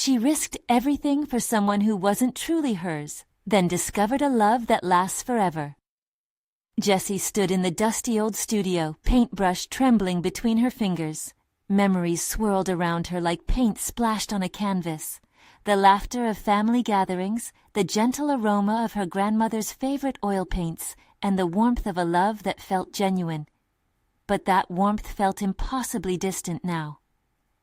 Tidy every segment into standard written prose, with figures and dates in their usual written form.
She risked everything for someone who wasn't truly hers, then discovered a love that lasts forever. Jessie stood in the dusty old studio, paintbrush trembling between her fingers. Memories swirled around her like paint splashed on a canvas. The laughter of family gatherings, the gentle aroma of her grandmother's favorite oil paints, and the warmth of a love that felt genuine. But that warmth felt impossibly distant now.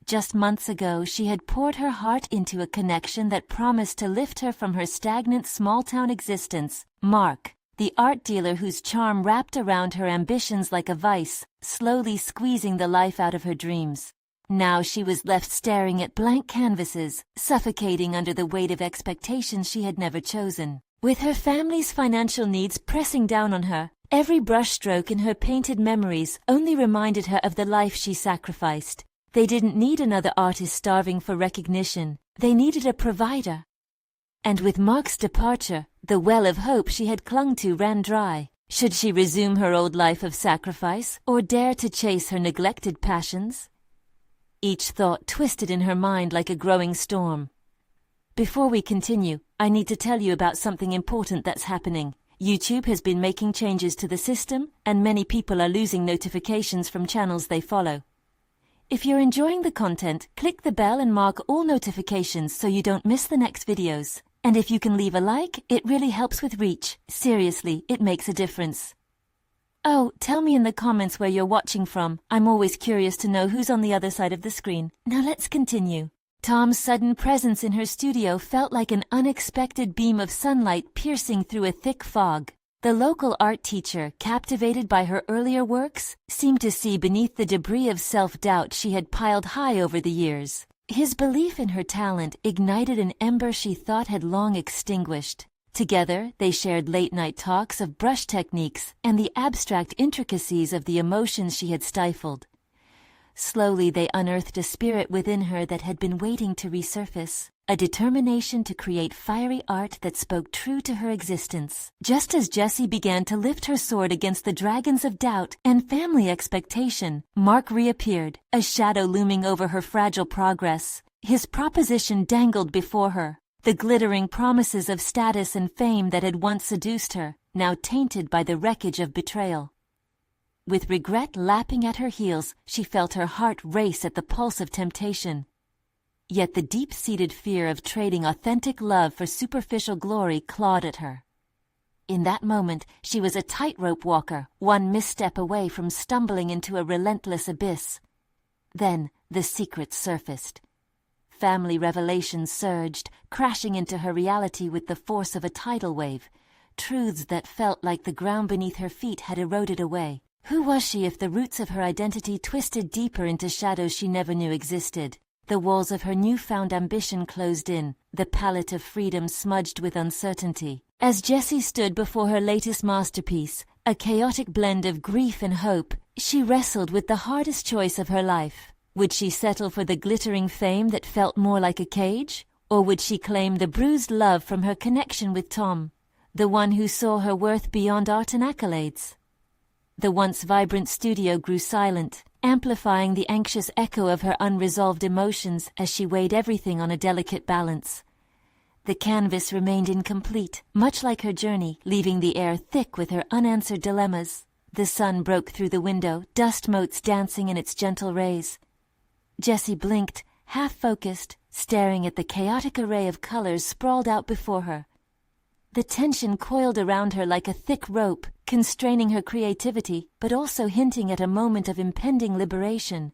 Just months ago, she had poured her heart into a connection that promised to lift her from her stagnant small-town existence. Mark, the art dealer whose charm wrapped around her ambitions like a vice, slowly squeezing the life out of her dreams. Now she was left staring at blank canvases, suffocating under the weight of expectations she had never chosen. With her family's financial needs pressing down on her, every brushstroke in her painted memories only reminded her of the life she sacrificed. They didn't need another artist starving for recognition. They needed a provider. And with Mark's departure, the well of hope she had clung to ran dry. Should she resume her old life of sacrifice, or dare to chase her neglected passions? Each thought twisted in her mind like a growing storm. Before we continue, I need to tell you about something important that's happening. YouTube has been making changes to the system, and many people are losing notifications from channels they follow. If you're enjoying the content, click the bell and mark all notifications so you don't miss the next videos. And if you can leave a like, it really helps with reach. Seriously, it makes a difference. Oh, tell me in the comments where you're watching from. I'm always curious to know who's on the other side of the screen. Now let's continue. Tom's sudden presence in her studio felt like an unexpected beam of sunlight piercing through a thick fog. The local art teacher, captivated by her earlier works, seemed to see beneath the debris of self-doubt she had piled high over the years. His belief in her talent ignited an ember she thought had long extinguished. Together, they shared late-night talks of brush techniques and the abstract intricacies of the emotions she had stifled. Slowly, they unearthed a spirit within her that had been waiting to resurface, a determination to create fiery art that spoke true to her existence. Just as Jessie began to lift her sword against the dragons of doubt and family expectation, Mark reappeared, a shadow looming over her fragile progress. His proposition dangled before her, the glittering promises of status and fame that had once seduced her, now tainted by the wreckage of betrayal. With regret lapping at her heels, she felt her heart race at the pulse of temptation. Yet the deep-seated fear of trading authentic love for superficial glory clawed at her. In that moment, she was a tightrope walker, one misstep away from stumbling into a relentless abyss. Then, the secret surfaced. Family revelations surged, crashing into her reality with the force of a tidal wave. Truths that felt like the ground beneath her feet had eroded away. Who was she if the roots of her identity twisted deeper into shadows she never knew existed? The walls of her newfound ambition closed in, the palette of freedom smudged with uncertainty. As Jessie stood before her latest masterpiece, a chaotic blend of grief and hope, she wrestled with the hardest choice of her life. Would she settle for the glittering fame that felt more like a cage? Or would she claim the bruised love from her connection with Tom, the one who saw her worth beyond art and accolades? The once vibrant studio grew silent, amplifying the anxious echo of her unresolved emotions as she weighed everything on a delicate balance. The canvas remained incomplete, much like her journey, leaving the air thick with her unanswered dilemmas. The sun broke through the window, dust motes dancing in its gentle rays. Jessie blinked, half-focused, staring at the chaotic array of colors sprawled out before her. The tension coiled around her like a thick rope, constraining her creativity, but also hinting at a moment of impending liberation.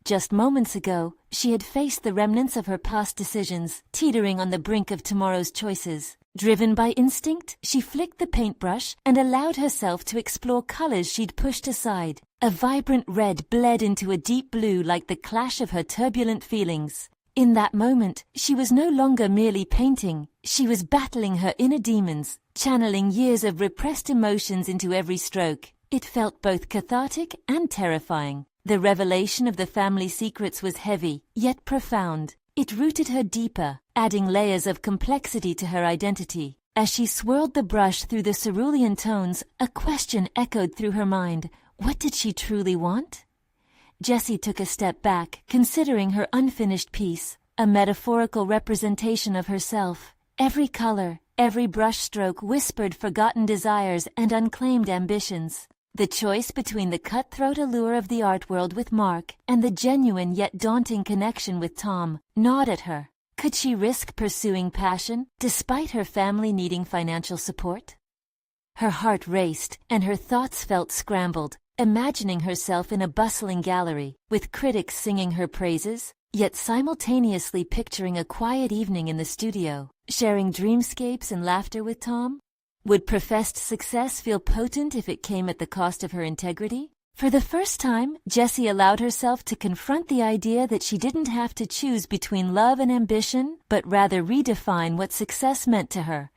Just moments ago, she had faced the remnants of her past decisions, teetering on the brink of tomorrow's choices. Driven by instinct, she flicked the paintbrush and allowed herself to explore colors she'd pushed aside. A vibrant red bled into a deep blue like the clash of her turbulent feelings. In that moment, she was no longer merely painting. She was battling her inner demons, channeling years of repressed emotions into every stroke. It felt both cathartic and terrifying. The revelation of the family secrets was heavy, yet profound. It rooted her deeper, adding layers of complexity to her identity. As she swirled the brush through the cerulean tones, a question echoed through her mind. What did she truly want? Jessie took a step back, considering her unfinished piece, a metaphorical representation of herself. Every color, every brushstroke whispered forgotten desires and unclaimed ambitions. The choice between the cutthroat allure of the art world with Mark and the genuine yet daunting connection with Tom gnawed at her. Could she risk pursuing passion, despite her family needing financial support? Her heart raced, and her thoughts felt scrambled, imagining herself in a bustling gallery, with critics singing her praises, yet simultaneously picturing a quiet evening in the studio, sharing dreamscapes and laughter with Tom. Would professed success feel potent if it came at the cost of her integrity? For the first time, Jessie allowed herself to confront the idea that she didn't have to choose between love and ambition, but rather redefine what success meant to her.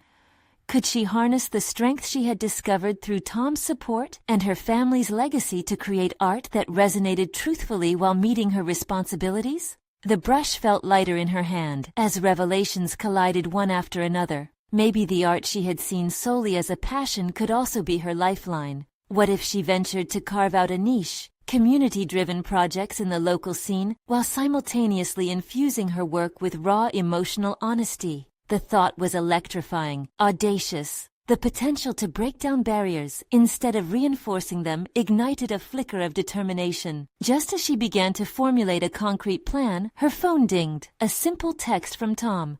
Could she harness the strength she had discovered through Tom's support and her family's legacy to create art that resonated truthfully while meeting her responsibilities? The brush felt lighter in her hand as revelations collided one after another. Maybe the art she had seen solely as a passion could also be her lifeline. What if she ventured to carve out a niche, community-driven projects in the local scene, while simultaneously infusing her work with raw emotional honesty? The thought was electrifying, audacious. The potential to break down barriers instead of reinforcing them ignited a flicker of determination. Just as she began to formulate a concrete plan, her phone dinged, a simple text from Tom.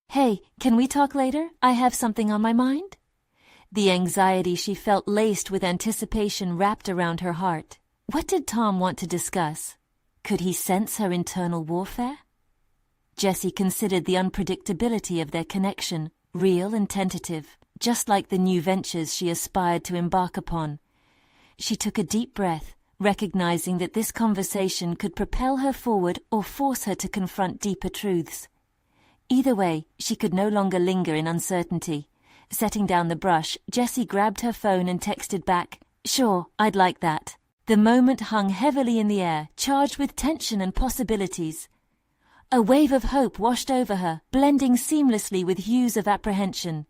"Hey, can we talk later? I have something on my mind." The anxiety she felt laced with anticipation wrapped around her heart. What did Tom want to discuss? Could he sense her internal warfare? Jessie considered the unpredictability of their connection, real and tentative, just like the new ventures she aspired to embark upon. She took a deep breath, recognizing that this conversation could propel her forward or force her to confront deeper truths. Either way, she could no longer linger in uncertainty. Setting down the brush, Jessie grabbed her phone and texted back, "Sure, I'd like that." The moment hung heavily in the air, charged with tension and possibilities. A wave of hope washed over her, blending seamlessly with hues of apprehension.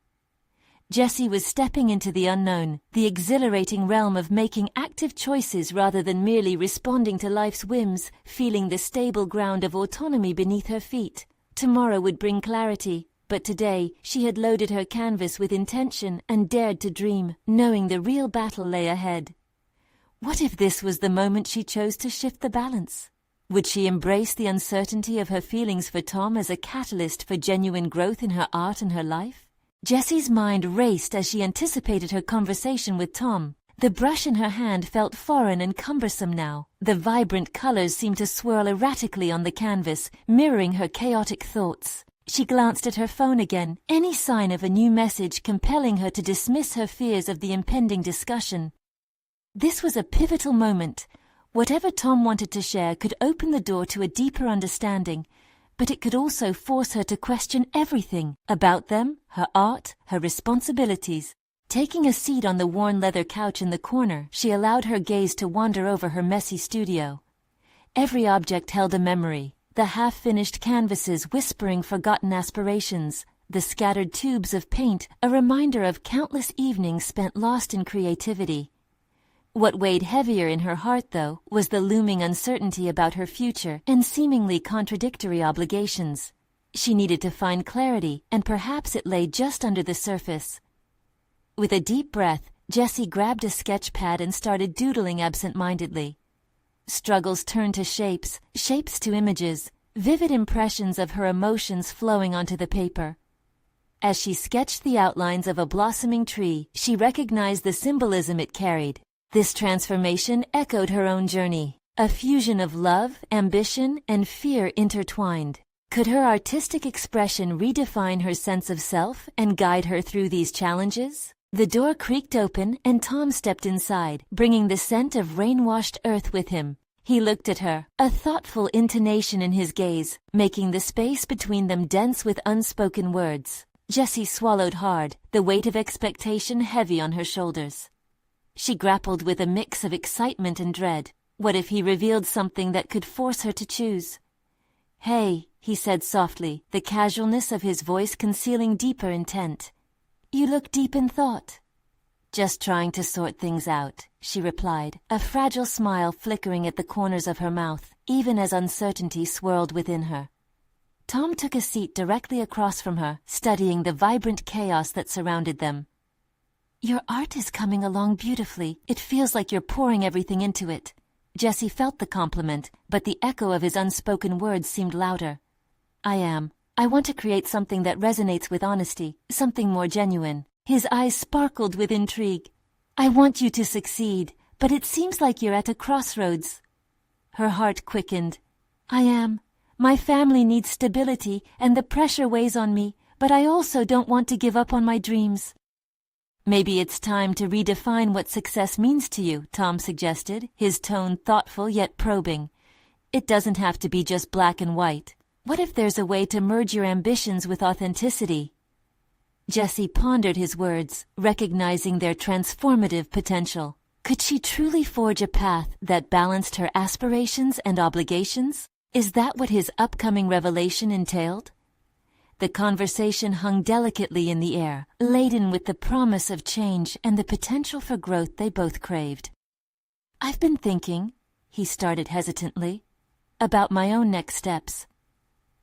Jessie was stepping into the unknown, the exhilarating realm of making active choices rather than merely responding to life's whims, feeling the stable ground of autonomy beneath her feet. Tomorrow would bring clarity, but today she had loaded her canvas with intention and dared to dream, knowing the real battle lay ahead. What if this was the moment she chose to shift the balance? Would she embrace the uncertainty of her feelings for Tom as a catalyst for genuine growth in her art and her life? Jessie's mind raced as she anticipated her conversation with Tom. The brush in her hand felt foreign and cumbersome now. The vibrant colors seemed to swirl erratically on the canvas, mirroring her chaotic thoughts. She glanced at her phone again, any sign of a new message compelling her to dismiss her fears of the impending discussion. This was a pivotal moment. Whatever Tom wanted to share could open the door to a deeper understanding, but it could also force her to question everything about them, her art, her responsibilities. Taking a seat on the worn leather couch in the corner, she allowed her gaze to wander over her messy studio. Every object held a memory, the half-finished canvases whispering forgotten aspirations, the scattered tubes of paint a reminder of countless evenings spent lost in creativity. What weighed heavier in her heart, though, was the looming uncertainty about her future and seemingly contradictory obligations. She needed to find clarity, and perhaps it lay just under the surface. With a deep breath, Jessie grabbed a sketch pad and started doodling absent-mindedly. Struggles turned to shapes, shapes to images, vivid impressions of her emotions flowing onto the paper. As she sketched the outlines of a blossoming tree, she recognized the symbolism it carried. This transformation echoed her own journey, a fusion of love, ambition, and fear intertwined. Could her artistic expression redefine her sense of self and guide her through these challenges? The door creaked open and Tom stepped inside, bringing the scent of rain-washed earth with him. He looked at her, a thoughtful intonation in his gaze, making the space between them dense with unspoken words. Jessie swallowed hard, the weight of expectation heavy on her shoulders. She grappled with a mix of excitement and dread. What if he revealed something that could force her to choose? "Hey," he said softly, the casualness of his voice concealing deeper intent. "You look deep in thought." "Just trying to sort things out," she replied, a fragile smile flickering at the corners of her mouth, even as uncertainty swirled within her. Tom took a seat directly across from her, studying the vibrant chaos that surrounded them. "Your art is coming along beautifully. It feels like you're pouring everything into it." Jessie felt the compliment, but the echo of his unspoken words seemed louder. "I am. I want to create something that resonates with honesty, something more genuine." His eyes sparkled with intrigue. "I want you to succeed, but it seems like you're at a crossroads." Her heart quickened. "I am. My family needs stability, and the pressure weighs on me, but I also don't want to give up on my dreams." "Maybe it's time to redefine what success means to you," Tom suggested, his tone thoughtful yet probing. "It doesn't have to be just black and white. What if there's a way to merge your ambitions with authenticity?" Jessie pondered his words, recognizing their transformative potential. Could she truly forge a path that balanced her aspirations and obligations? Is that what his upcoming revelation entailed? The conversation hung delicately in the air, laden with the promise of change and the potential for growth they both craved. "I've been thinking," he started hesitantly, "about my own next steps."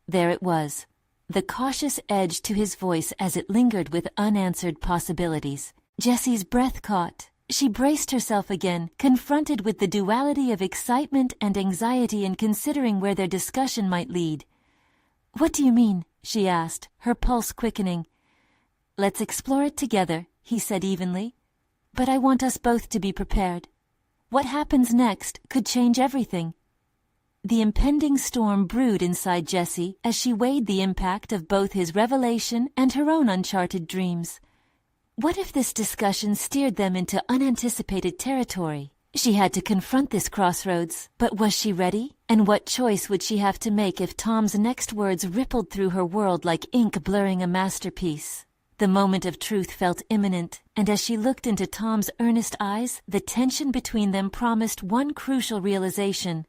There it was, the cautious edge to his voice as it lingered with unanswered possibilities. Jessie's breath caught. She braced herself again, confronted with the duality of excitement and anxiety in considering where their discussion might lead. "What do you mean?" she asked, her pulse quickening. "Let's explore it together," he said evenly. "But I want us both to be prepared. What happens next could change everything." The impending storm brewed inside Jessie as she weighed the impact of both his revelation and her own uncharted dreams. What if this discussion steered them into unanticipated territory? She had to confront this crossroads, but was she ready? And what choice would she have to make if Tom's next words rippled through her world like ink blurring a masterpiece? The moment of truth felt imminent, and as she looked into Tom's earnest eyes, the tension between them promised one crucial realization.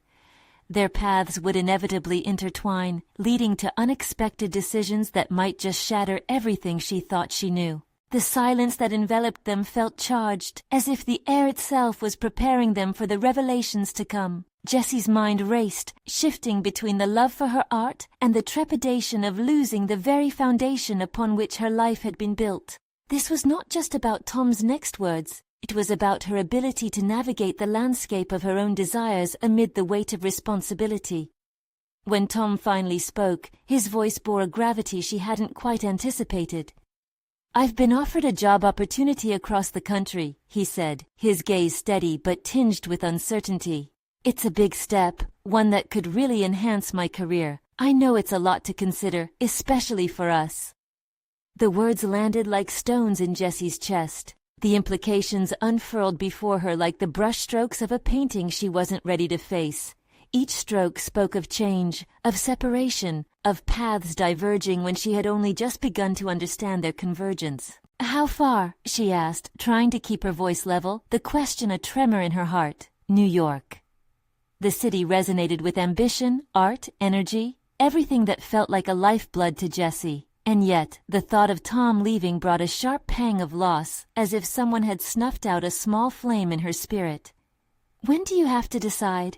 Their paths would inevitably intertwine, leading to unexpected decisions that might just shatter everything she thought she knew. The silence that enveloped them felt charged, as if the air itself was preparing them for the revelations to come. Jessie's mind raced, shifting between the love for her art and the trepidation of losing the very foundation upon which her life had been built. This was not just about Tom's next words. It was about her ability to navigate the landscape of her own desires amid the weight of responsibility. When Tom finally spoke, his voice bore a gravity she hadn't quite anticipated. "I've been offered a job opportunity across the country," he said, his gaze steady but tinged with uncertainty. "It's a big step, one that could really enhance my career. I know it's a lot to consider, especially for us." The words landed like stones in Jessie's chest. The implications unfurled before her like the brushstrokes of a painting she wasn't ready to face. Each stroke spoke of change, of separation, of paths diverging when she had only just begun to understand their convergence. "How far?" she asked, trying to keep her voice level, the question a tremor in her heart. "New York." The city resonated with ambition, art, energy, everything that felt like a lifeblood to Jessie. And yet, the thought of Tom leaving brought a sharp pang of loss, as if someone had snuffed out a small flame in her spirit. "When do you have to decide?"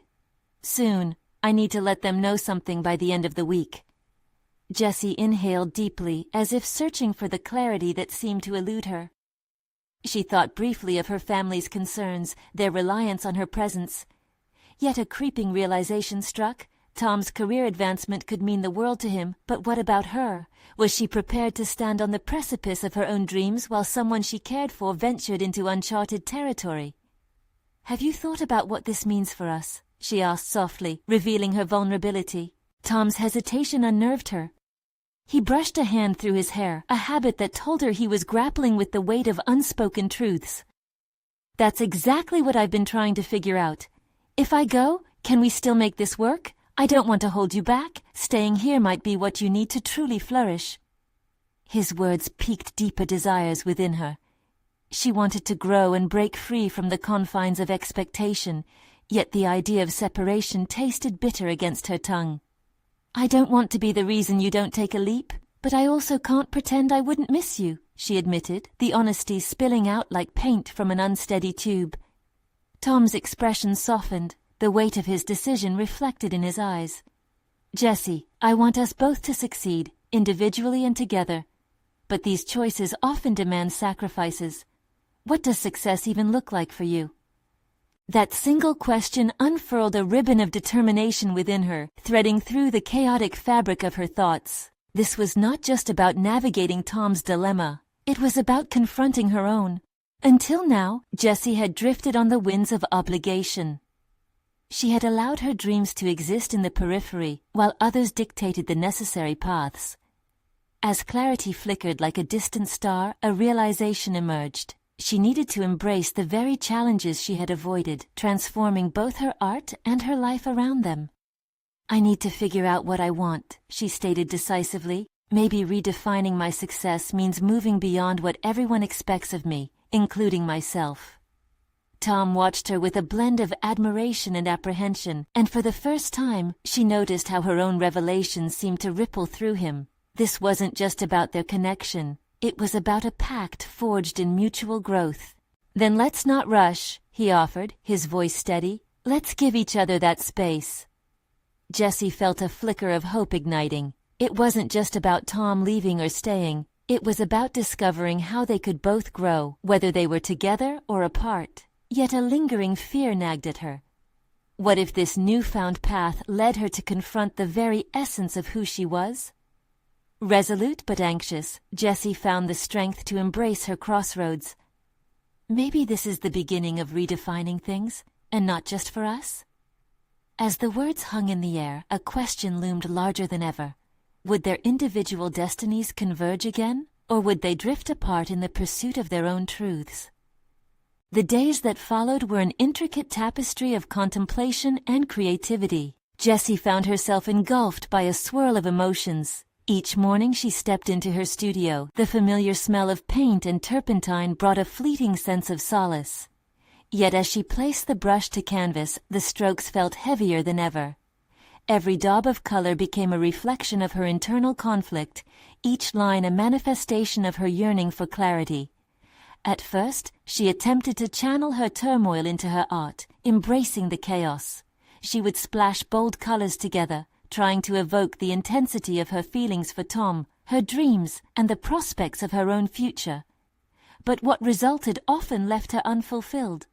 "Soon. I need to let them know something by the end of the week." Jessie inhaled deeply, as if searching for the clarity that seemed to elude her. She thought briefly of her family's concerns, their reliance on her presence. Yet a creeping realization struck. Tom's career advancement could mean the world to him, but what about her? Was she prepared to stand on the precipice of her own dreams while someone she cared for ventured into uncharted territory? "Have you thought about what this means for us?" she asked softly, revealing her vulnerability. Tom's hesitation unnerved her. He brushed a hand through his hair, a habit that told her he was grappling with the weight of unspoken truths. "That's exactly what I've been trying to figure out. If I go, can we still make this work? I don't want to hold you back. Staying here might be what you need to truly flourish." His words piqued deeper desires within her. She wanted to grow and break free from the confines of expectation, yet the idea of separation tasted bitter against her tongue. "I don't want to be the reason you don't take a leap, but I also can't pretend I wouldn't miss you," she admitted, the honesty spilling out like paint from an unsteady tube. Tom's expression softened, the weight of his decision reflected in his eyes. Jessie, I want us both to succeed, individually and together. But these choices often demand sacrifices. What does success even look like for you? That single question unfurled a ribbon of determination within her, threading through the chaotic fabric of her thoughts. This was not just about navigating Tom's dilemma. It was about confronting her own. Until now, Jessie had drifted on the winds of obligation. She had allowed her dreams to exist in the periphery, while others dictated the necessary paths. As clarity flickered like a distant star, a realization emerged. She needed to embrace the very challenges she had avoided, transforming both her art and her life around them. I need to figure out what I want, she stated decisively. Maybe redefining my success means moving beyond what everyone expects of me, including myself. Tom watched her with a blend of admiration and apprehension, and for the first time, she noticed how her own revelations seemed to ripple through him. This wasn't just about their connection. It was about a pact forged in mutual growth. Then let's not rush, he offered, his voice steady. Let's give each other that space. Jessie felt a flicker of hope igniting. It wasn't just about Tom leaving or staying. It was about discovering how they could both grow, whether they were together or apart. Yet a lingering fear nagged at her. What if this newfound path led her to confront the very essence of who she was? Resolute but anxious, Jessie found the strength to embrace her crossroads. Maybe this is the beginning of redefining things, and not just for us? As the words hung in the air, a question loomed larger than ever. Would their individual destinies converge again, or would they drift apart in the pursuit of their own truths? The days that followed were an intricate tapestry of contemplation and creativity. Jessie found herself engulfed by a swirl of emotions. Each morning she stepped into her studio. The familiar smell of paint and turpentine brought a fleeting sense of solace. Yet as she placed the brush to canvas, the strokes felt heavier than ever. Every daub of color became a reflection of her internal conflict, each line a manifestation of her yearning for clarity. At first, she attempted to channel her turmoil into her art, embracing the chaos. She would splash bold colors together, trying to evoke the intensity of her feelings for Tom, her dreams, and the prospects of her own future. But what resulted often left her unfulfilled.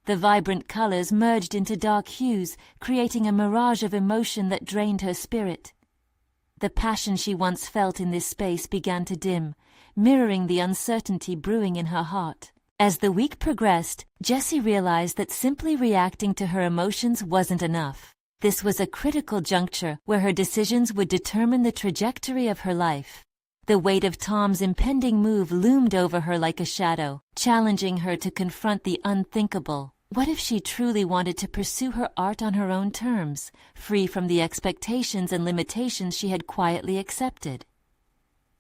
The vibrant colors merged into dark hues, creating a mirage of emotion that drained her spirit. The passion she once felt in this space began to dim, mirroring the uncertainty brewing in her heart. As the week progressed, Jessie realized that simply reacting to her emotions wasn't enough. This was a critical juncture where her decisions would determine the trajectory of her life. The weight of Tom's impending move loomed over her like a shadow, challenging her to confront the unthinkable. What if she truly wanted to pursue her art on her own terms, free from the expectations and limitations she had quietly accepted?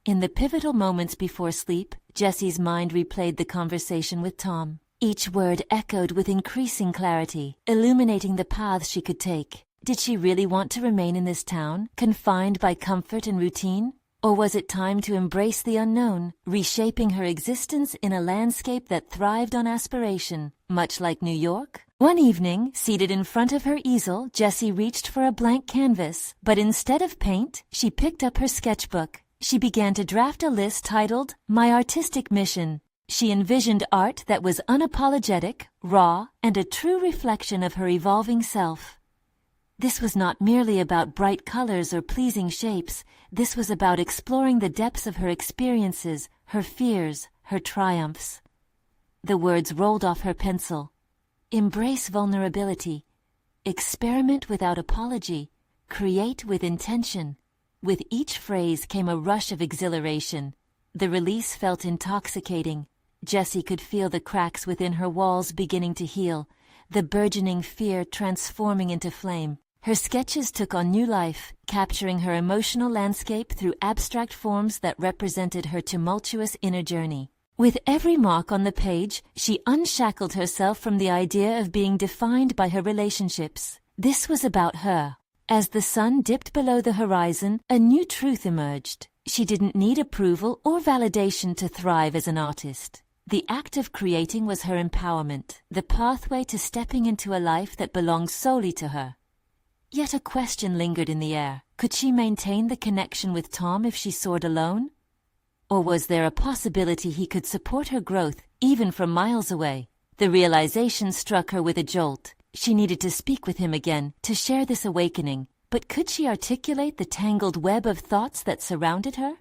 In the pivotal moments before sleep, Jessie's mind replayed the conversation with Tom. Each word echoed with increasing clarity, illuminating the paths she could take. Did she really want to remain in this town, confined by comfort and routine? Or was it time to embrace the unknown, reshaping her existence in a landscape that thrived on aspiration, much like New York? One evening, seated in front of her easel, Jessie reached for a blank canvas, but instead of paint, she picked up her sketchbook. She began to draft a list titled, "My Artistic Mission." She envisioned art that was unapologetic, raw, and a true reflection of her evolving self. This was not merely about bright colors or pleasing shapes. This was about exploring the depths of her experiences, her fears, her triumphs. The words rolled off her pencil. Embrace vulnerability. Experiment without apology. Create with intention. With each phrase came a rush of exhilaration. The release felt intoxicating. Jessie could feel the cracks within her walls beginning to heal, the burgeoning fear transforming into flame. Her sketches took on new life, capturing her emotional landscape through abstract forms that represented her tumultuous inner journey. With every mark on the page, she unshackled herself from the idea of being defined by her relationships. This was about her. As the sun dipped below the horizon, a new truth emerged. She didn't need approval or validation to thrive as an artist. The act of creating was her empowerment, the pathway to stepping into a life that belonged solely to her. Yet a question lingered in the air. Could she maintain the connection with Tom if she soared alone? Or was there a possibility he could support her growth, even from miles away? The realization struck her with a jolt. She needed to speak with him again, to share this awakening. But could she articulate the tangled web of thoughts that surrounded her?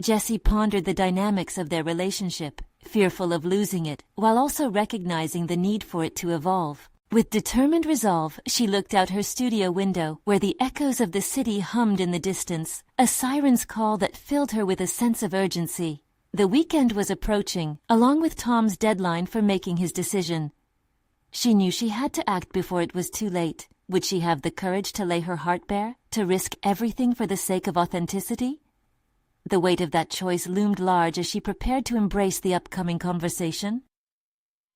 Jessie pondered the dynamics of their relationship, fearful of losing it, while also recognizing the need for it to evolve. With determined resolve, she looked out her studio window, where the echoes of the city hummed in the distance, a siren's call that filled her with a sense of urgency. The weekend was approaching, along with Tom's deadline for making his decision. She knew she had to act before it was too late. Would she have the courage to lay her heart bare, to risk everything for the sake of authenticity? The weight of that choice loomed large as she prepared to embrace the upcoming conversation.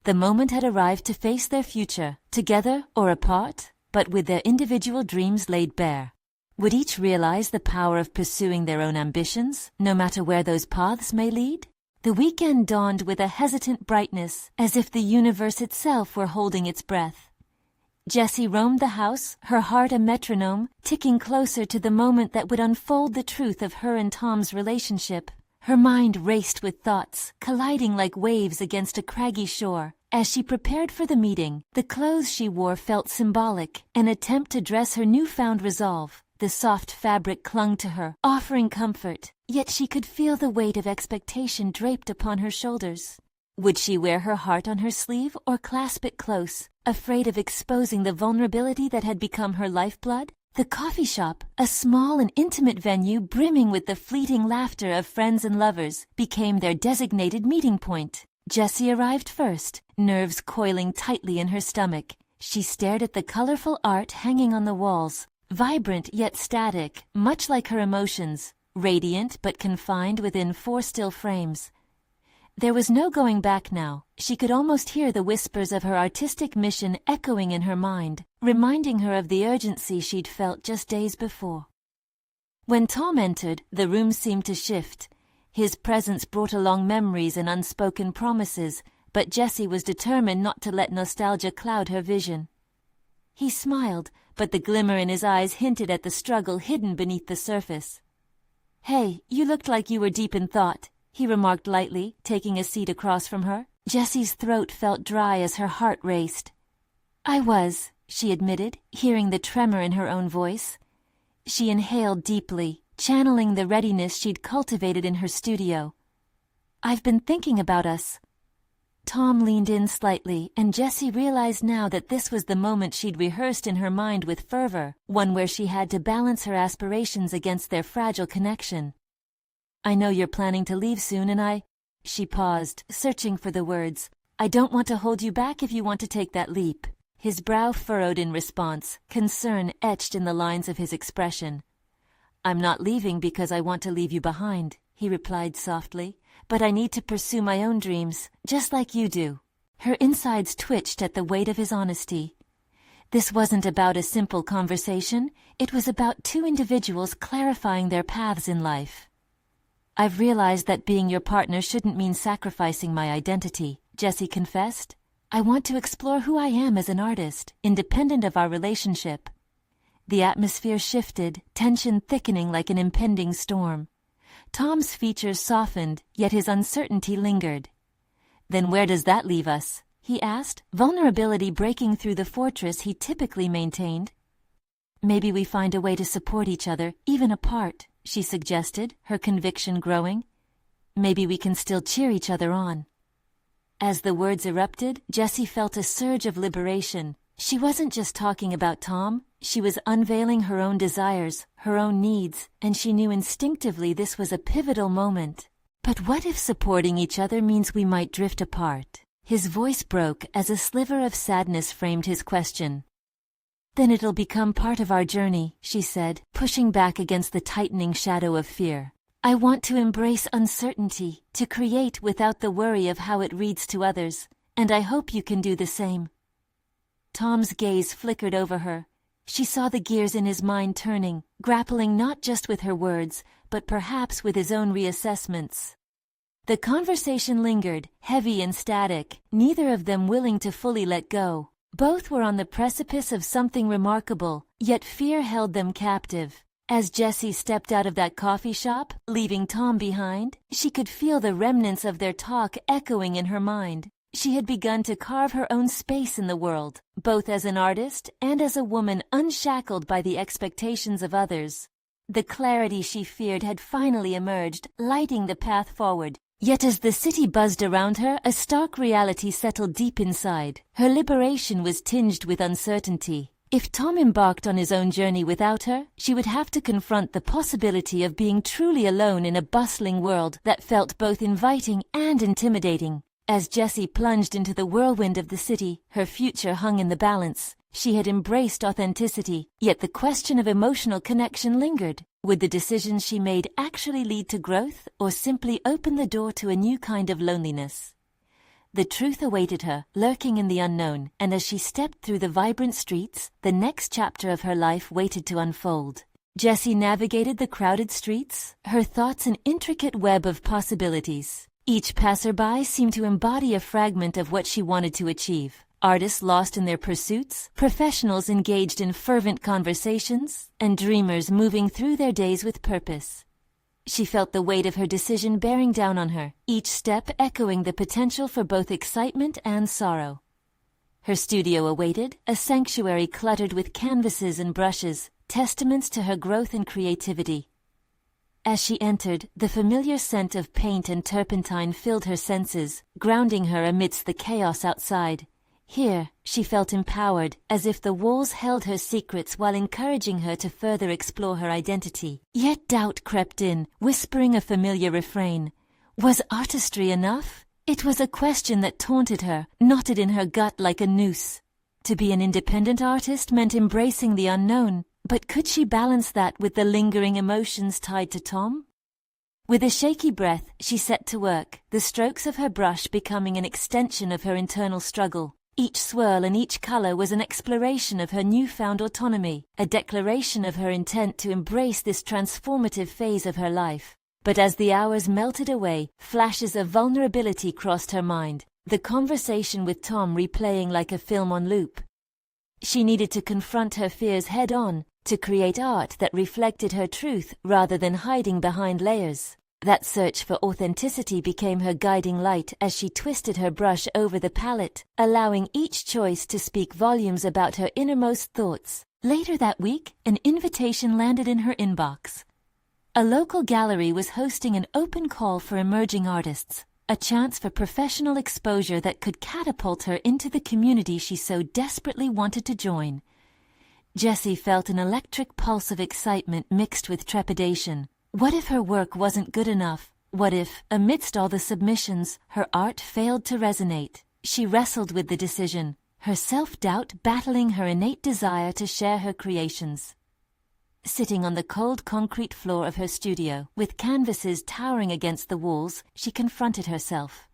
The moment had arrived to face their future, together or apart, but with their individual dreams laid bare. Would each realize the power of pursuing their own ambitions, no matter where those paths may lead? The weekend dawned with a hesitant brightness, as if the universe itself were holding its breath. Jessie roamed the house, her heart a metronome, ticking closer to the moment that would unfold the truth of her and Tom's relationship. Her mind raced with thoughts, colliding like waves against a craggy shore. As she prepared for the meeting, the clothes she wore felt symbolic, an attempt to dress her newfound resolve. The soft fabric clung to her, offering comfort, yet she could feel the weight of expectation draped upon her shoulders. Would she wear her heart on her sleeve or clasp it close, afraid of exposing the vulnerability that had become her lifeblood? The coffee shop, a small and intimate venue brimming with the fleeting laughter of friends and lovers, became their designated meeting point. Jessie arrived first, nerves coiling tightly in her stomach. She stared at the colorful art hanging on the walls, vibrant yet static, much like her emotions, radiant but confined within 4 still frames. There was no going back now. She could almost hear the whispers of her artistic mission echoing in her mind, reminding her of the urgency she'd felt just days before. When Tom entered, the room seemed to shift. His presence brought along memories and unspoken promises, but Jessie was determined not to let nostalgia cloud her vision. He smiled, but the glimmer in his eyes hinted at the struggle hidden beneath the surface. "Hey, you looked like you were deep in thought," he remarked lightly, taking a seat across from her. Jessie's throat felt dry as her heart raced. "I was," she admitted, hearing the tremor in her own voice. She inhaled deeply, channeling the readiness she'd cultivated in her studio. "I've been thinking about us." Tom leaned in slightly, and Jessie realized now that this was the moment she'd rehearsed in her mind with fervor, one where she had to balance her aspirations against their fragile connection. "I know you're planning to leave soon and She paused, searching for the words. "I don't want to hold you back if you want to take that leap." His brow furrowed in response, concern etched in the lines of his expression. "I'm not leaving because I want to leave you behind," he replied softly. "But I need to pursue my own dreams, just like you do." Her insides twitched at the weight of his honesty. This wasn't about a simple conversation. It was about 2 individuals clarifying their paths in life. "I've realized that being your partner shouldn't mean sacrificing my identity," Jessie confessed. "I want to explore who I am as an artist, independent of our relationship." The atmosphere shifted, tension thickening like an impending storm. Tom's features softened, yet his uncertainty lingered. "Then where does that leave us?" he asked, vulnerability breaking through the fortress he typically maintained. "Maybe we find a way to support each other, even apart," she suggested, her conviction growing. "Maybe we can still cheer each other on." As the words erupted, Jessie felt a surge of liberation. She wasn't just talking about Tom, she was unveiling her own desires, her own needs, and she knew instinctively this was a pivotal moment. "But what if supporting each other means we might drift apart?" His voice broke as a sliver of sadness framed his question. "Then it'll become part of our journey," she said, pushing back against the tightening shadow of fear. "I want to embrace uncertainty, to create without the worry of how it reads to others, and I hope you can do the same." Tom's gaze flickered over her. She saw the gears in his mind turning, grappling not just with her words, but perhaps with his own reassessments. The conversation lingered, heavy and static, neither of them willing to fully let go. Both were on the precipice of something remarkable, yet fear held them captive. As Jessie stepped out of that coffee shop, leaving Tom behind, she could feel the remnants of their talk echoing in her mind. She had begun to carve her own space in the world, both as an artist and as a woman unshackled by the expectations of others. The clarity she feared had finally emerged, lighting the path forward. Yet as the city buzzed around her, a stark reality settled deep inside. Her liberation was tinged with uncertainty. If Tom embarked on his own journey without her, she would have to confront the possibility of being truly alone in a bustling world that felt both inviting and intimidating. As Jessie plunged into the whirlwind of the city, her future hung in the balance. She had embraced authenticity, yet the question of emotional connection lingered. Would the decisions she made actually lead to growth, or simply open the door to a new kind of loneliness? The truth awaited her, lurking in the unknown, and as she stepped through the vibrant streets, the next chapter of her life waited to unfold. Jessie navigated the crowded streets, her thoughts an intricate web of possibilities. Each passerby seemed to embody a fragment of what she wanted to achieve. Artists lost in their pursuits, professionals engaged in fervent conversations, and dreamers moving through their days with purpose. She felt the weight of her decision bearing down on her, each step echoing the potential for both excitement and sorrow. Her studio awaited, a sanctuary cluttered with canvases and brushes, testaments to her growth and creativity. As she entered, the familiar scent of paint and turpentine filled her senses, grounding her amidst the chaos outside. Here, she felt empowered, as if the walls held her secrets while encouraging her to further explore her identity. Yet doubt crept in, whispering a familiar refrain. Was artistry enough? It was a question that taunted her, knotted in her gut like a noose. To be an independent artist meant embracing the unknown, but could she balance that with the lingering emotions tied to Tom? With a shaky breath, she set to work, the strokes of her brush becoming an extension of her internal struggle. Each swirl and each color was an exploration of her newfound autonomy, a declaration of her intent to embrace this transformative phase of her life. But as the hours melted away, flashes of vulnerability crossed her mind, the conversation with Tom replaying like a film on loop. She needed to confront her fears head-on, to create art that reflected her truth rather than hiding behind layers. That search for authenticity became her guiding light as she twisted her brush over the palette, allowing each choice to speak volumes about her innermost thoughts. Later that week, an invitation landed in her inbox. A local gallery was hosting an open call for emerging artists, a chance for professional exposure that could catapult her into the community she so desperately wanted to join. Jessie felt an electric pulse of excitement mixed with trepidation. What if her work wasn't good enough? What if, amidst all the submissions, her art failed to resonate? She wrestled with the decision, her self-doubt battling her innate desire to share her creations. Sitting on the cold concrete floor of her studio, with canvases towering against the walls, she confronted herself.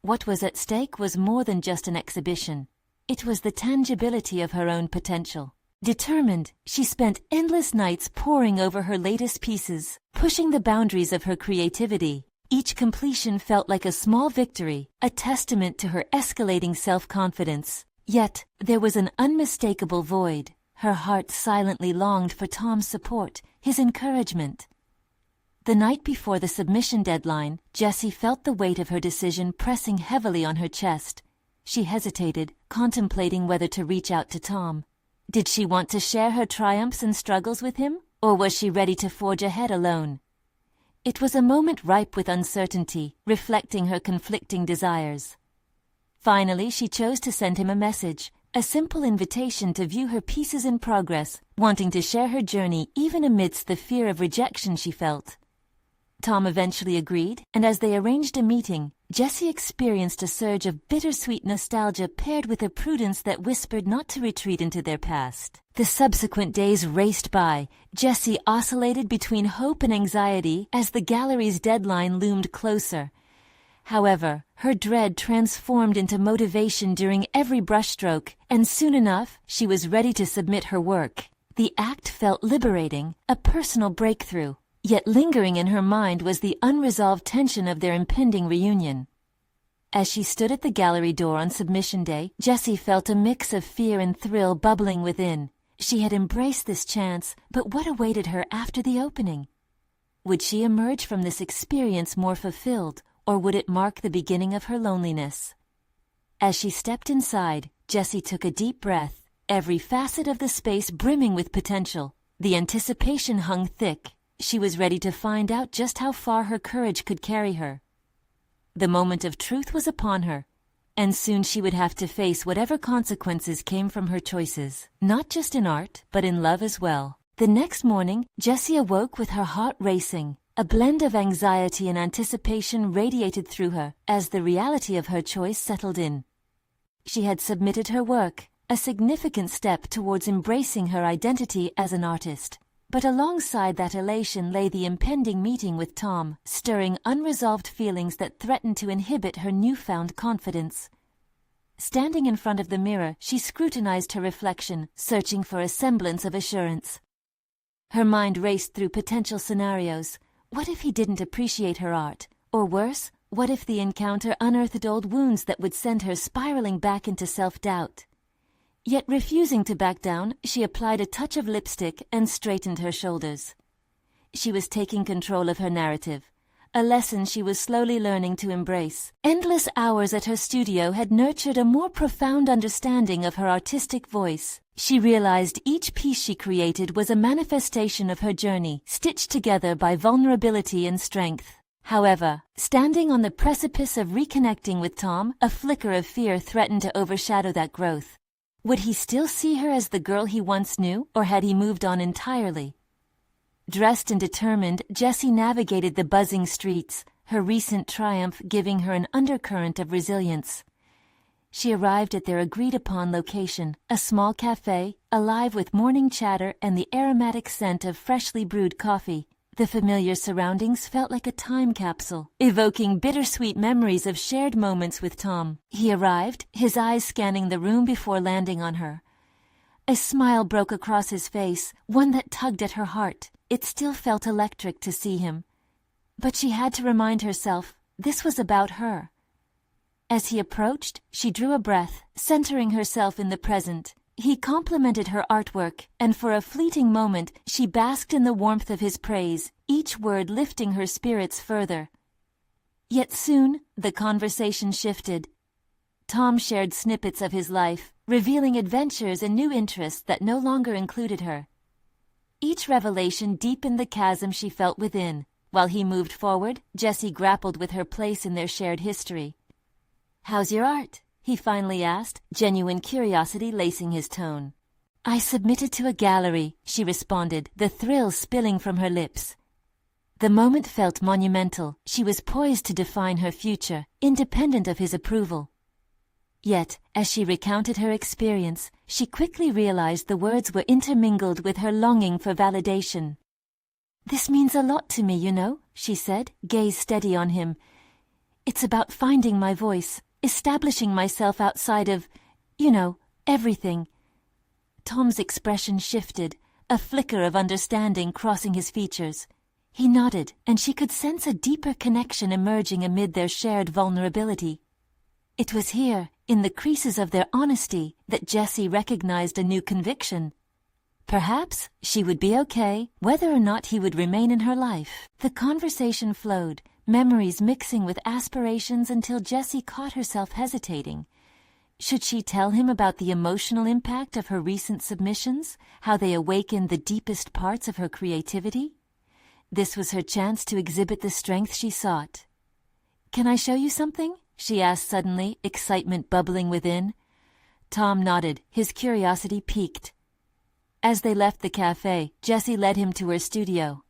What was at stake was more than just an exhibition. It was the tangibility of her own potential. Determined, she spent endless nights poring over her latest pieces, pushing the boundaries of her creativity. Each completion felt like a small victory, a testament to her escalating self-confidence. Yet, there was an unmistakable void. Her heart silently longed for Tom's support, his encouragement. The night before the submission deadline, Jessie felt the weight of her decision pressing heavily on her chest. She hesitated, contemplating whether to reach out to Tom. Did she want to share her triumphs and struggles with him, or was she ready to forge ahead alone? It was a moment ripe with uncertainty, reflecting her conflicting desires. Finally, she chose to send him a message, a simple invitation to view her pieces in progress, wanting to share her journey even amidst the fear of rejection she felt. Tom eventually agreed, and as they arranged a meeting, Jessie experienced a surge of bittersweet nostalgia paired with a prudence that whispered not to retreat into their past. The subsequent days raced by. Jessie oscillated between hope and anxiety as the gallery's deadline loomed closer. However, her dread transformed into motivation during every brushstroke, and soon enough, she was ready to submit her work. The act felt liberating, a personal breakthrough. Yet lingering in her mind was the unresolved tension of their impending reunion. As she stood at the gallery door on submission day, Jessie felt a mix of fear and thrill bubbling within. She had embraced this chance, but what awaited her after the opening? Would she emerge from this experience more fulfilled, or would it mark the beginning of her loneliness? As she stepped inside, Jessie took a deep breath, every facet of the space brimming with potential. The anticipation hung thick. She was ready to find out just how far her courage could carry her. The moment of truth was upon her, and soon she would have to face whatever consequences came from her choices, not just in art, but in love as well. The next morning, Jessie awoke with her heart racing. A blend of anxiety and anticipation radiated through her as the reality of her choice settled in. She had submitted her work, a significant step towards embracing her identity as an artist. But alongside that elation lay the impending meeting with Tom, stirring unresolved feelings that threatened to inhibit her newfound confidence. Standing in front of the mirror, she scrutinized her reflection, searching for a semblance of assurance. Her mind raced through potential scenarios. What if he didn't appreciate her art? Or worse, what if the encounter unearthed old wounds that would send her spiraling back into self-doubt? Yet refusing to back down, she applied a touch of lipstick and straightened her shoulders. She was taking control of her narrative, a lesson she was slowly learning to embrace. Endless hours at her studio had nurtured a more profound understanding of her artistic voice. She realized each piece she created was a manifestation of her journey, stitched together by vulnerability and strength. However, standing on the precipice of reconnecting with Tom, a flicker of fear threatened to overshadow that growth. Would he still see her as the girl he once knew, or had he moved on entirely? Dressed and determined, Jessie navigated the buzzing streets, her recent triumph giving her an undercurrent of resilience. She arrived at their agreed-upon location, a small cafe, alive with morning chatter and the aromatic scent of freshly brewed coffee. The familiar surroundings felt like a time capsule, evoking bittersweet memories of shared moments with Tom. He arrived, his eyes scanning the room before landing on her. A smile broke across his face, one that tugged at her heart. It still felt electric to see him. But she had to remind herself, this was about her. As he approached, she drew a breath, centering herself in the present. He complimented her artwork, and for a fleeting moment, she basked in the warmth of his praise, each word lifting her spirits further. Yet soon, the conversation shifted. Tom shared snippets of his life, revealing adventures and new interests that no longer included her. Each revelation deepened the chasm she felt within. While he moved forward, Jessie grappled with her place in their shared history. "How's your art?" he finally asked, genuine curiosity lacing his tone. "I submitted to a gallery," she responded, the thrill spilling from her lips. The moment felt monumental. She was poised to define her future, independent of his approval. Yet, as she recounted her experience, she quickly realized the words were intermingled with her longing for validation. "This means a lot to me, you know," she said, gaze steady on him. "It's about finding my voice, establishing myself outside of, everything." Tom's expression shifted, a flicker of understanding crossing his features. He nodded, and she could sense a deeper connection emerging amid their shared vulnerability. It was here, in the creases of their honesty, that Jessie recognized a new conviction. Perhaps she would be okay, whether or not he would remain in her life. The conversation flowed, memories mixing with aspirations until Jessie caught herself hesitating. Should she tell him about the emotional impact of her recent submissions, how they awakened the deepest parts of her creativity? This was her chance to exhibit the strength she sought. "Can I show you something?" she asked suddenly, excitement bubbling within. Tom nodded, his curiosity piqued. As they left the cafe, Jessie led him to her studio.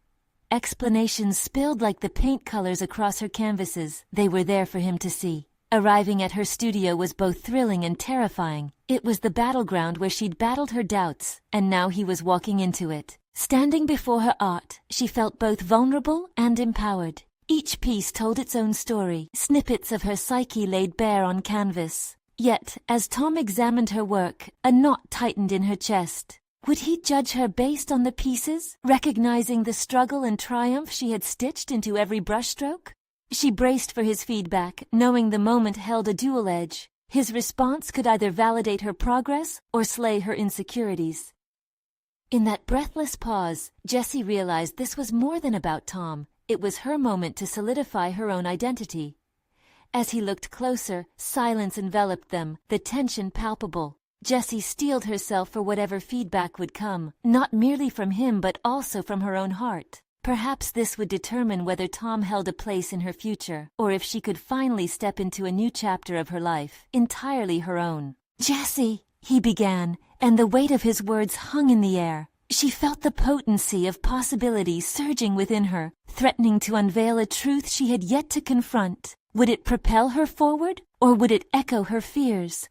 Explanations spilled like the paint colors across her canvases. They were there for him to see. Arriving at her studio was both thrilling and terrifying. It was the battleground where she'd battled her doubts, and now he was walking into it. Standing before her art, she felt both vulnerable and empowered. Each piece told its own story, snippets of her psyche laid bare on canvas. Yet, as Tom examined her work, a knot tightened in her chest. Would he judge her based on the pieces, recognizing the struggle and triumph she had stitched into every brushstroke? She braced for his feedback, knowing the moment held a dual edge. His response could either validate her progress or slay her insecurities. In that breathless pause, Jessie realized this was more than about Tom. It was her moment to solidify her own identity. As he looked closer, silence enveloped them, the tension palpable. Jessie steeled herself for whatever feedback would come, not merely from him but also from her own heart. Perhaps this would determine whether Tom held a place in her future, or if she could finally step into a new chapter of her life, entirely her own. "Jessie," he began, and the weight of his words hung in the air. She felt the potency of possibility surging within her, threatening to unveil a truth she had yet to confront. Would it propel her forward, or would it echo her fears?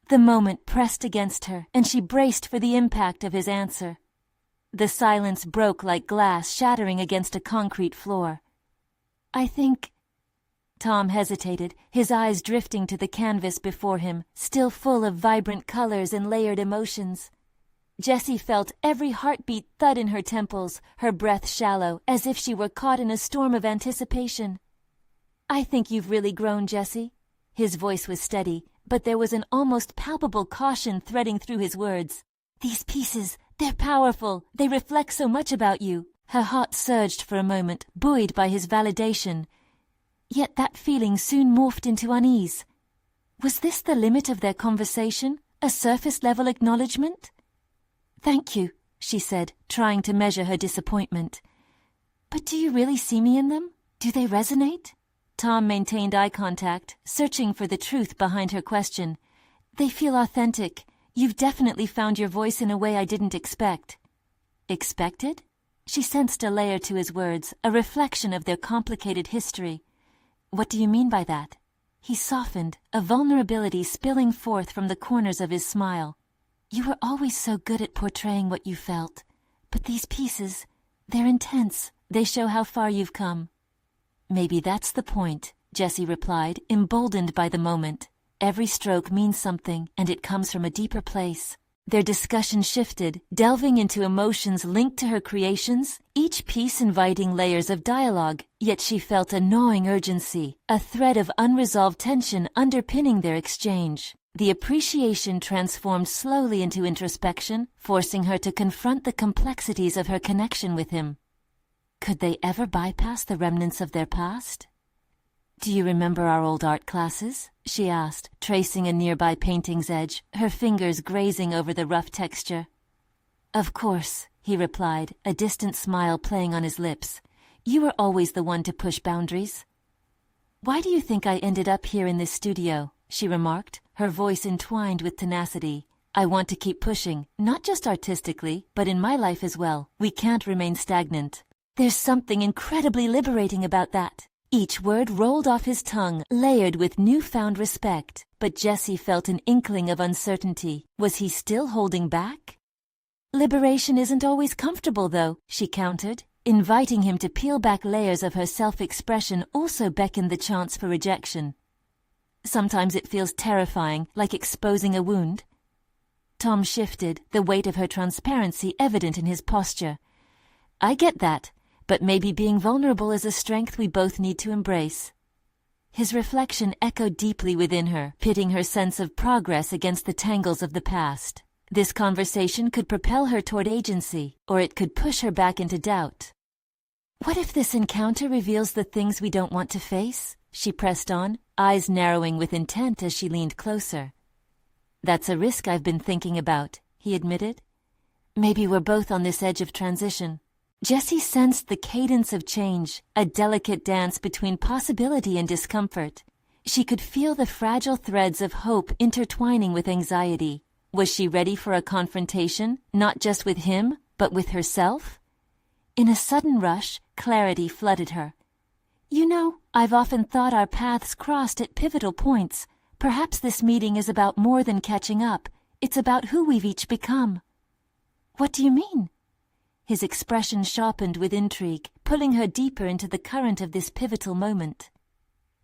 The moment pressed against her, and she braced for the impact of his answer. The silence broke like glass shattering against a concrete floor. "I think—" Tom hesitated, his eyes drifting to the canvas before him, still full of vibrant colors and layered emotions. Jessie felt every heartbeat thud in her temples, her breath shallow, as if she were caught in a storm of anticipation. "I think you've really grown, Jessie." His voice was steady, but there was an almost palpable caution threading through his words. "These pieces, they're powerful. They reflect so much about you." Her heart surged for a moment, buoyed by his validation. Yet that feeling soon morphed into unease. Was this the limit of their conversation? A surface-level acknowledgement? "Thank you," she said, trying to measure her disappointment. "But do you really see me in them? Do they resonate?" Tom maintained eye contact, searching for the truth behind her question. "They feel authentic. You've definitely found your voice in a way I didn't expect." "Expected?" She sensed a layer to his words, a reflection of their complicated history. "What do you mean by that?" He softened, a vulnerability spilling forth from the corners of his smile. "You were always so good at portraying what you felt. But these pieces, they're intense. They show how far you've come." "Maybe that's the point," Jessie replied, emboldened by the moment. "Every stroke means something, and it comes from a deeper place." Their discussion shifted, delving into emotions linked to her creations, each piece inviting layers of dialogue, yet she felt a gnawing urgency, a thread of unresolved tension underpinning their exchange. The appreciation transformed slowly into introspection, forcing her to confront the complexities of her connection with him. Could they ever bypass the remnants of their past? "Do you remember our old art classes?" she asked, tracing a nearby painting's edge, her fingers grazing over the rough texture. "Of course," he replied, a distant smile playing on his lips. "You were always the one to push boundaries." "Why do you think I ended up here in this studio?" she remarked, her voice entwined with tenacity. "I want to keep pushing, not just artistically, but in my life as well. We can't remain stagnant." "There's something incredibly liberating about that." Each word rolled off his tongue, layered with newfound respect, but Jessie felt an inkling of uncertainty. Was he still holding back? "Liberation isn't always comfortable, though," she countered. Inviting him to peel back layers of her self-expression also beckoned the chance for rejection. "Sometimes it feels terrifying, like exposing a wound." Tom shifted, the weight of her transparency evident in his posture. "I get that. But maybe being vulnerable is a strength we both need to embrace." His reflection echoed deeply within her, pitting her sense of progress against the tangles of the past. This conversation could propel her toward agency, or it could push her back into doubt. "What if this encounter reveals the things we don't want to face?" she pressed on, eyes narrowing with intent as she leaned closer. "That's a risk I've been thinking about," he admitted. "Maybe we're both on this edge of transition." Jessie sensed the cadence of change, a delicate dance between possibility and discomfort. She could feel the fragile threads of hope intertwining with anxiety. Was she ready for a confrontation, not just with him, but with herself? In a sudden rush, clarity flooded her. "You know, I've often thought our paths crossed at pivotal points. Perhaps this meeting is about more than catching up. It's about who we've each become." "What do you mean?" His expression sharpened with intrigue, pulling her deeper into the current of this pivotal moment.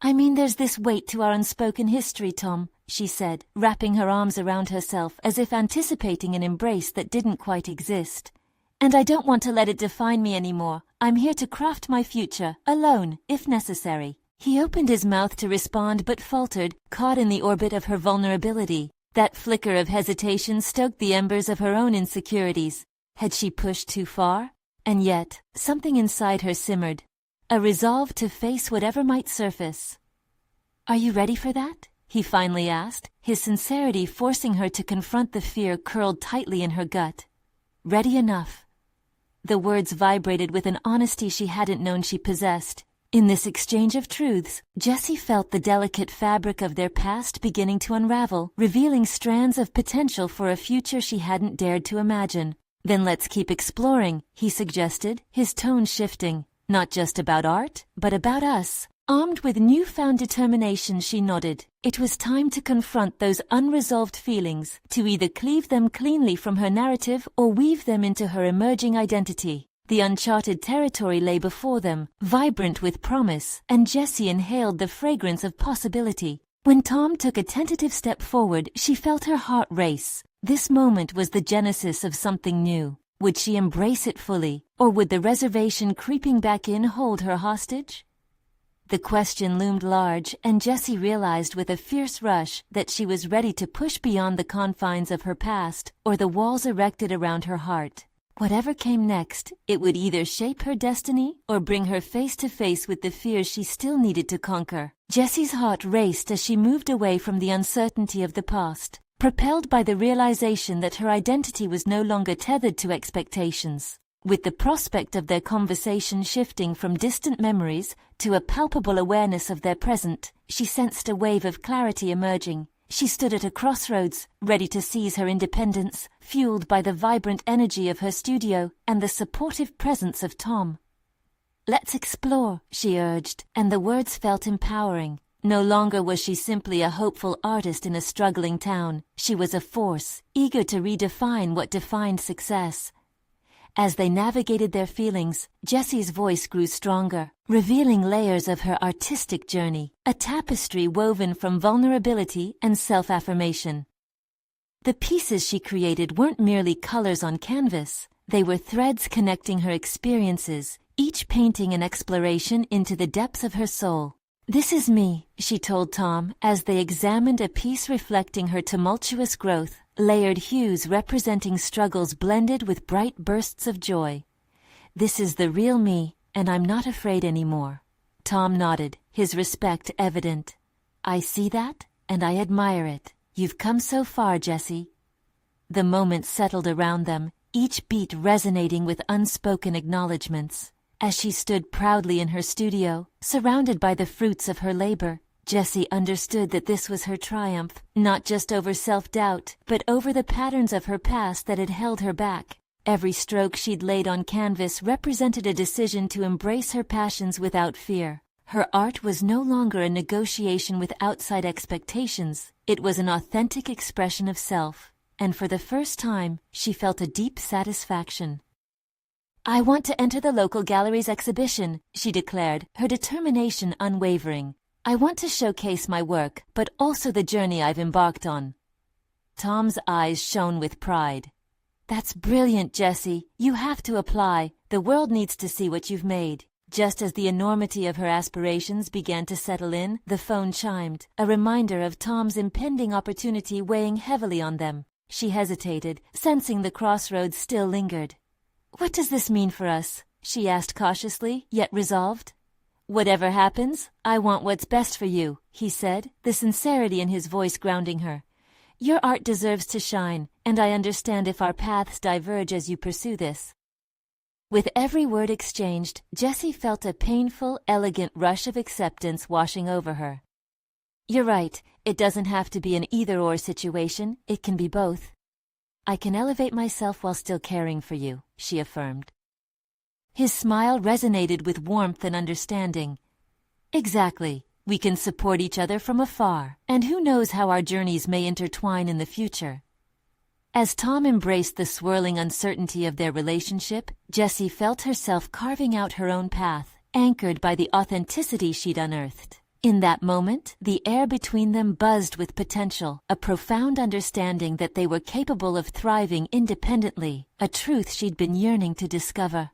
"I mean, there's this weight to our unspoken history, Tom," she said, wrapping her arms around herself as if anticipating an embrace that didn't quite exist. And I don't want to let it define me anymore. I'm here to craft my future, alone, if necessary. He opened his mouth to respond but faltered, caught in the orbit of her vulnerability. That flicker of hesitation stoked the embers of her own insecurities. Had she pushed too far? And yet, something inside her simmered, a resolve to face whatever might surface. "Are you ready for that?" he finally asked, his sincerity forcing her to confront the fear curled tightly in her gut. "Ready enough." The words vibrated with an honesty she hadn't known she possessed. In this exchange of truths, Jessie felt the delicate fabric of their past beginning to unravel, revealing strands of potential for a future she hadn't dared to imagine. "Then let's keep exploring," he suggested, his tone shifting. "Not just about art, but about us." Armed with newfound determination, she nodded. It was time to confront those unresolved feelings, to either cleave them cleanly from her narrative or weave them into her emerging identity. The uncharted territory lay before them, vibrant with promise, and Jessie inhaled the fragrance of possibility. When Tom took a tentative step forward, she felt her heart race. This moment was the genesis of something new. Would she embrace it fully, or would the reservation creeping back in hold her hostage? The question loomed large, and Jessie realized with a fierce rush that she was ready to push beyond the confines of her past or the walls erected around her heart. Whatever came next, it would either shape her destiny or bring her face to face with the fears she still needed to conquer. Jessie's heart raced as she moved away from the uncertainty of the past, propelled by the realization that her identity was no longer tethered to expectations. With the prospect of their conversation shifting from distant memories to a palpable awareness of their present, she sensed a wave of clarity emerging. She stood at a crossroads, ready to seize her independence, fueled by the vibrant energy of her studio and the supportive presence of Tom. "Let's explore," she urged, and the words felt empowering. No longer was she simply a hopeful artist in a struggling town. She was a force, eager to redefine what defined success. As they navigated their feelings, Jessie's voice grew stronger, revealing layers of her artistic journey, a tapestry woven from vulnerability and self-affirmation. The pieces she created weren't merely colors on canvas. They were threads connecting her experiences, each painting an exploration into the depths of her soul. "This is me," she told Tom, as they examined a piece reflecting her tumultuous growth, layered hues representing struggles blended with bright bursts of joy. "This is the real me, and I'm not afraid anymore." Tom nodded, his respect evident. "I see that, and I admire it. You've come so far, Jessie." The moment settled around them, each beat resonating with unspoken acknowledgments. As she stood proudly in her studio, surrounded by the fruits of her labor, Jessie understood that this was her triumph, not just over self-doubt, but over the patterns of her past that had held her back. Every stroke she'd laid on canvas represented a decision to embrace her passions without fear. Her art was no longer a negotiation with outside expectations. It was an authentic expression of self, and for the first time, she felt a deep satisfaction. "I want to enter the local gallery's exhibition," she declared, her determination unwavering. "I want to showcase my work, but also the journey I've embarked on." Tom's eyes shone with pride. "That's brilliant, Jessie. You have to apply. The world needs to see what you've made." Just as the enormity of her aspirations began to settle in, the phone chimed, a reminder of Tom's impending opportunity weighing heavily on them. She hesitated, sensing the crossroads still lingered. "What does this mean for us?" she asked cautiously, yet resolved. "Whatever happens, I want what's best for you," he said, the sincerity in his voice grounding her. "Your art deserves to shine, and I understand if our paths diverge as you pursue this." With every word exchanged, Jessie felt a painful, elegant rush of acceptance washing over her. "You're right, it doesn't have to be an either-or situation, it can be both. I can elevate myself while still caring for you," she affirmed. His smile resonated with warmth and understanding. "Exactly. We can support each other from afar, and who knows how our journeys may intertwine in the future." As Tom embraced the swirling uncertainty of their relationship, Jessie felt herself carving out her own path, anchored by the authenticity she'd unearthed. In that moment, the air between them buzzed with potential, a profound understanding that they were capable of thriving independently, a truth she'd been yearning to discover.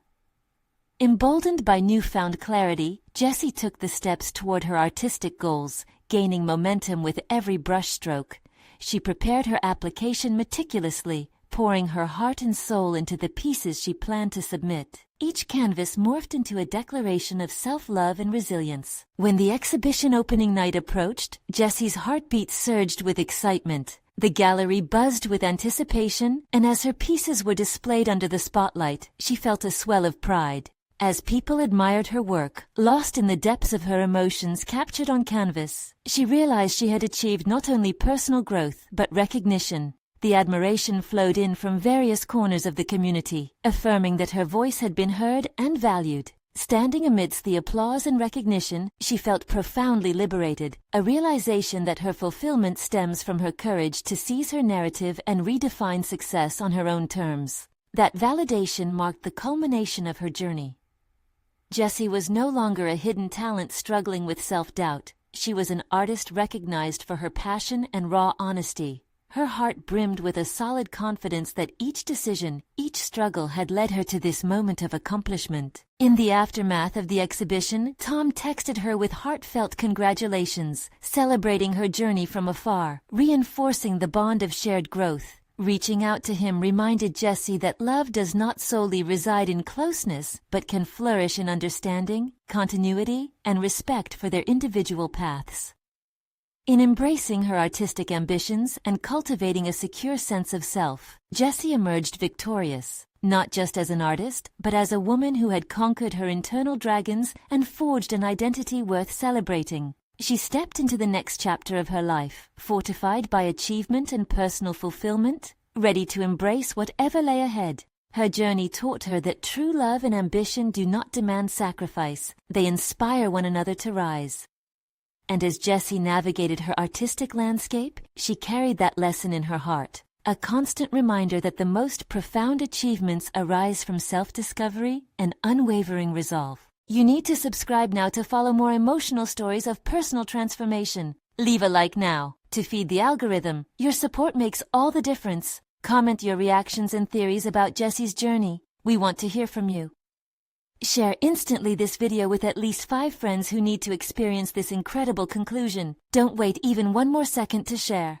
Emboldened by newfound clarity, Jessie took the steps toward her artistic goals, gaining momentum with every brushstroke. She prepared her application meticulously, pouring her heart and soul into the pieces she planned to submit. Each canvas morphed into a declaration of self-love and resilience. When the exhibition opening night approached, Jessie's heartbeat surged with excitement. The gallery buzzed with anticipation, and as her pieces were displayed under the spotlight, she felt a swell of pride. As people admired her work, lost in the depths of her emotions captured on canvas, she realized she had achieved not only personal growth, but recognition. The admiration flowed in from various corners of the community, affirming that her voice had been heard and valued. Standing amidst the applause and recognition, she felt profoundly liberated, a realization that her fulfillment stems from her courage to seize her narrative and redefine success on her own terms. That validation marked the culmination of her journey. Jessie was no longer a hidden talent struggling with self-doubt. She was an artist recognized for her passion and raw honesty. Her heart brimmed with a solid confidence that each decision, each struggle had led her to this moment of accomplishment. In the aftermath of the exhibition, Tom texted her with heartfelt congratulations, celebrating her journey from afar, reinforcing the bond of shared growth. Reaching out to him reminded Jessie that love does not solely reside in closeness, but can flourish in understanding, continuity, and respect for their individual paths. In embracing her artistic ambitions and cultivating a secure sense of self, Jessie emerged victorious, not just as an artist, but as a woman who had conquered her internal dragons and forged an identity worth celebrating. She stepped into the next chapter of her life, fortified by achievement and personal fulfillment, ready to embrace whatever lay ahead. Her journey taught her that true love and ambition do not demand sacrifice, they inspire one another to rise. And as Jessie navigated her artistic landscape, she carried that lesson in her heart, a constant reminder that the most profound achievements arise from self-discovery and unwavering resolve. You need to subscribe now to follow more emotional stories of personal transformation. Leave a like now to feed the algorithm. Your support makes all the difference. Comment your reactions and theories about Jessie's journey. We want to hear from you. Share instantly this video with at least 5 friends who need to experience this incredible conclusion. Don't wait even one more second to share.